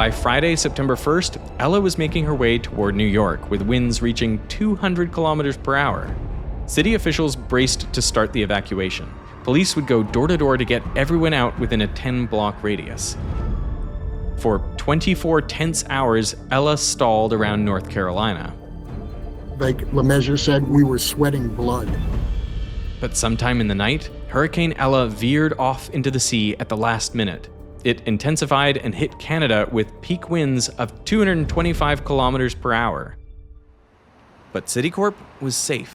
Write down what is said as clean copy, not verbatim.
By Friday, September 1st, Ella was making her way toward New York with winds reaching 200 kilometers per hour. City officials braced to start the evacuation. Police would go door to door to get everyone out within a 10-block radius. For 24 tense hours, Ella stalled around North Carolina. Like LeMessurier said, we were sweating blood. But sometime in the night, Hurricane Ella veered off into the sea at the last minute. It intensified and hit Canada with peak winds of 225 kilometers per hour. But Citicorp was safe.